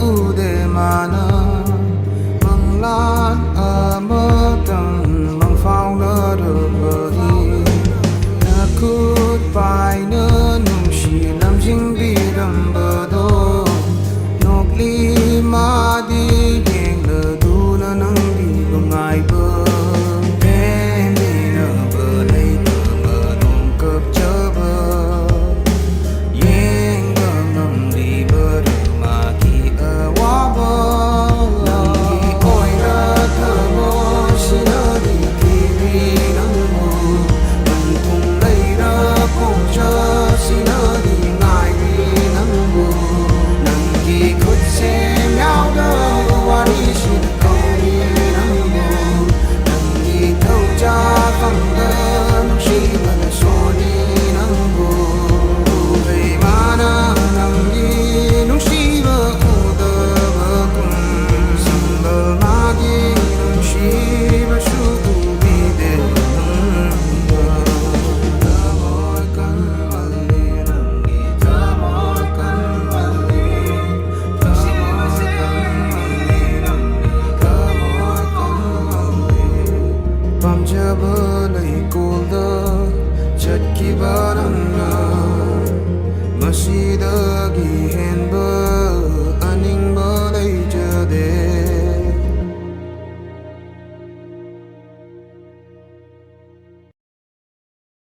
ude mana manglan amatang mang phao na đời na cút bài nơ nung xì làm dinh đi đầm bờ đô nộp ly ma đi giang lờ du na nang đi bờ ngài bờ em đi nơ bờ lấy bờ bờ nung cướp chớ bờ giang bờ ngầm đi bờ đời mà khi ở quá bờ nang đi oi ra thơ mơ xin ở đi kỳ đi nắng mù nang thùng lấy ra phong chớ xin ở đi ngài đi nắng mù nang kỳ khuất xem nhau đâu qua đi xin câu đi nắng mù nang kỳ thâu cha phong đơn chỉ mà số đi nắng mù về mà nang đi nung si bờ tơ bờ cùng sầm bờ mà đi nung si bờ su bi đê Aboy kan mali nang đi Aboy kan mali Aboy kan mali nang đi Aboy kan mali Pam cha bờ lấy cồn đơ chật kỳ ba nang na masih dagi